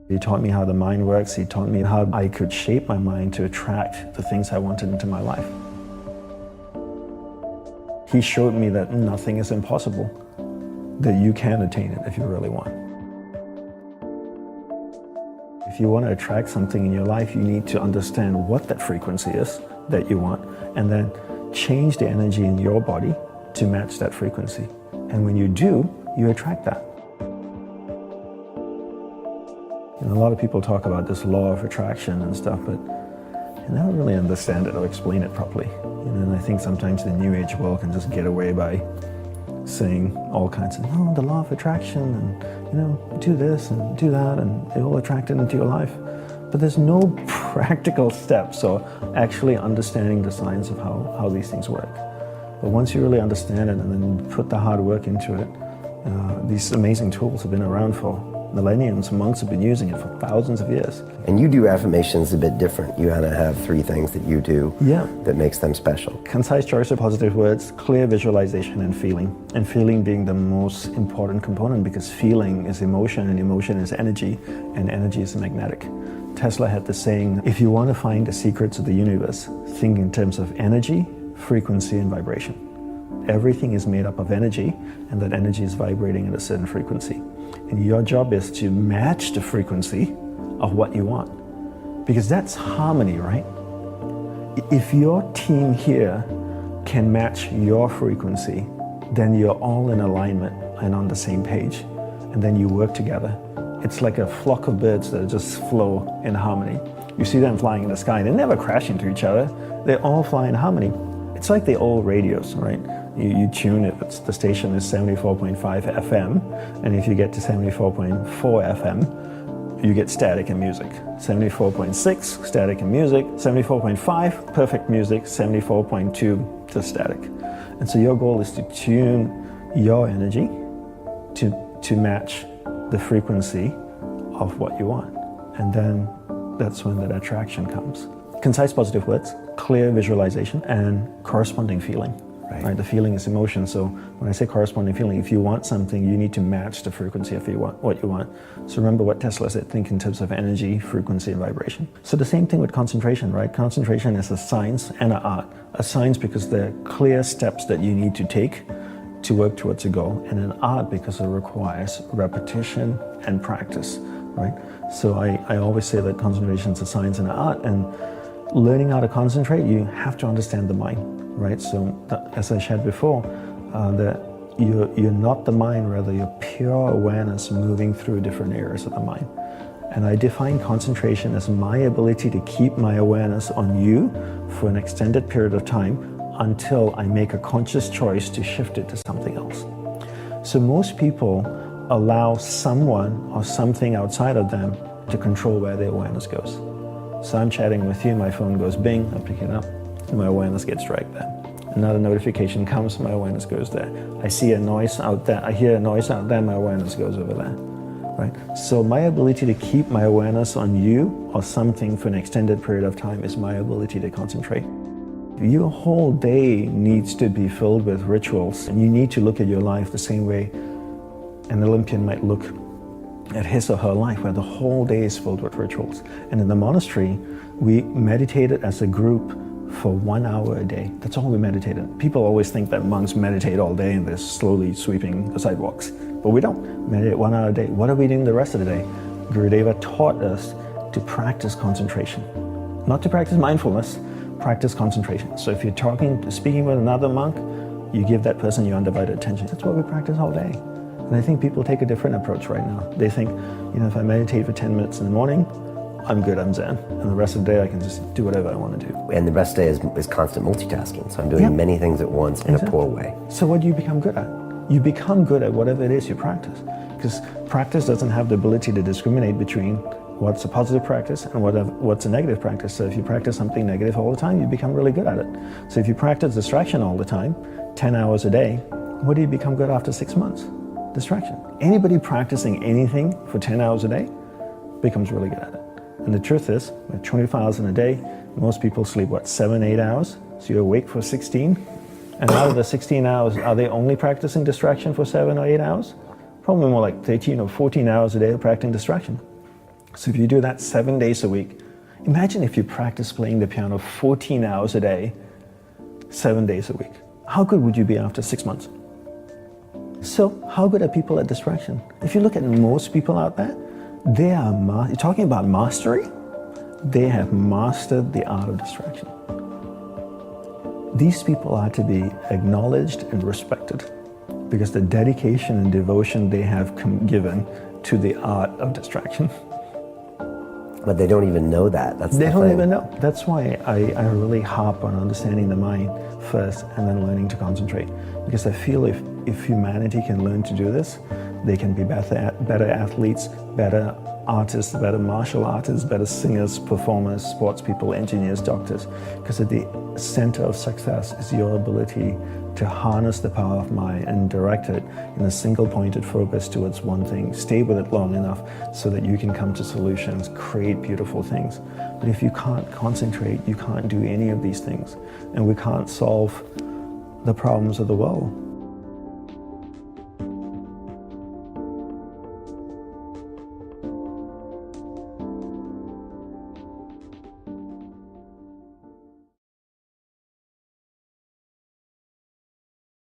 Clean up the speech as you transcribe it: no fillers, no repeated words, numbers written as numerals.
He taught me how the mind works. He taught me how I could shape my mind to attract the things I wanted into my life. He showed me that nothing is impossible, that you can attain it if you really want. If you want to attract something in your life, you need to understand what that frequency is that you want, and then change the energy in your body to match that frequency. And when you do, you attract that. A lot of people talk about this law of attraction and stuff, but I never really understand it or explain it properly. And I think sometimes the New Age world can just get away by saying all kinds of, no, the law of attraction, and do this and do that, and it will attract it into your life. But there's no practical steps or actually understanding the science of how these things work. But once you really understand it and then put the hard work into it, these amazing tools have been around for millenniums. Monks have been using it for thousands of years. And you do affirmations a bit different. You kind of have 3 things that you do that makes them special. Concise choice of positive words, clear visualization, and feeling. And feeling being the most important component, because feeling is emotion, and emotion is energy, and energy is magnetic. Tesla had the saying, if you want to find the secrets of the universe, think in terms of energy, frequency, and vibration. Everything is made up of energy, and that energy is vibrating at a certain frequency. And your job is to match the frequency of what you want. Because that's harmony, right? If your team here can match your frequency, then you're all in alignment and on the same page. And then you work together. It's like a flock of birds that just flow in harmony. You see them flying in the sky, they never crash into each other. They all fly in harmony. It's like the old radios, right? You tune it, the station is 74.5 FM, and if you get to 74.4 FM, you get static and music. 74.6, static and music. 74.5, perfect music. 74.2, just static. And so your goal is to tune your energy to match the frequency of what you want. And then that's when that attraction comes. Concise positive words, clear visualization, and corresponding feeling. Right? The feeling is emotion. So when I say corresponding feeling, if you want something, you need to match the frequency of what you want. So remember what Tesla said, think in terms of energy, frequency, and vibration. So the same thing with concentration, right? Concentration is a science and an art. A science because there are clear steps that you need to take to work towards a goal, and an art because it requires repetition and practice, right? So I always say that concentration is a science and an art, and learning how to concentrate, you have to understand the mind. Right, so as I shared before, that you're not the mind, rather you're pure awareness moving through different areas of the mind. And I define concentration as my ability to keep my awareness on you for an extended period of time until I make a conscious choice to shift it to something else. So most people allow someone or something outside of them to control where their awareness goes. So I'm chatting with you, my phone goes bing, I pick it up. My awareness gets dragged there. Another notification comes, my awareness goes there. I see a noise out there, I hear a noise out there, my awareness goes over there. Right? So my ability to keep my awareness on you or something for an extended period of time is my ability to concentrate. Your whole day needs to be filled with rituals, and you need to look at your life the same way an Olympian might look at his or her life, where the whole day is filled with rituals. And in the monastery, we meditated as a group for 1 hour a day. That's all we meditated. People always think that monks meditate all day and they're slowly sweeping the sidewalks. But we don't. Meditate 1 hour a day. What are we doing the rest of the day? Gurudeva taught us to practice concentration. Not to practice mindfulness, practice concentration. So if you're speaking with another monk, you give that person your undivided attention. That's what we practice all day. And I think people take a different approach right now. They think, if I meditate for 10 minutes in the morning, I'm good, I'm zen. And the rest of the day I can just do whatever I want to do. And the rest of the day is constant multitasking. So I'm doing many things at once in a poor way. So what do you become good at? You become good at whatever it is you practice. Because practice doesn't have the ability to discriminate between what's a positive practice and what's a negative practice. So if you practice something negative all the time, you become really good at it. So if you practice distraction all the time, 10 hours a day, what do you become good after 6 months? Distraction. Anybody practicing anything for 10 hours a day becomes really good at it. And the truth is, with 24 hours in a day, most people sleep, 7, 8 hours? So you're awake for 16. And out of the 16 hours, are they only practicing distraction for 7 or 8 hours? Probably more like 13 or 14 hours a day of practicing distraction. So if you do that 7 days a week, imagine if you practice playing the piano 14 hours a day, 7 days a week. How good would you be after 6 months? So how good are people at distraction? If you look at most people out there, you're talking about mastery, they have mastered the art of distraction. These people are to be acknowledged and respected because the dedication and devotion they have given to the art of distraction. But they don't even know that. They don't even know. That's why I really harp on understanding the mind first and then learning to concentrate. Because I feel if humanity can learn to do this, they can be better athletes, better artists, better martial artists, better singers, performers, sports people, engineers, doctors. Because at the center of success is your ability to harness the power of mind and direct it in a single pointed focus towards one thing. Stay with it long enough so that you can come to solutions, create beautiful things. But if you can't concentrate, you can't do any of these things. And we can't solve the problems of the world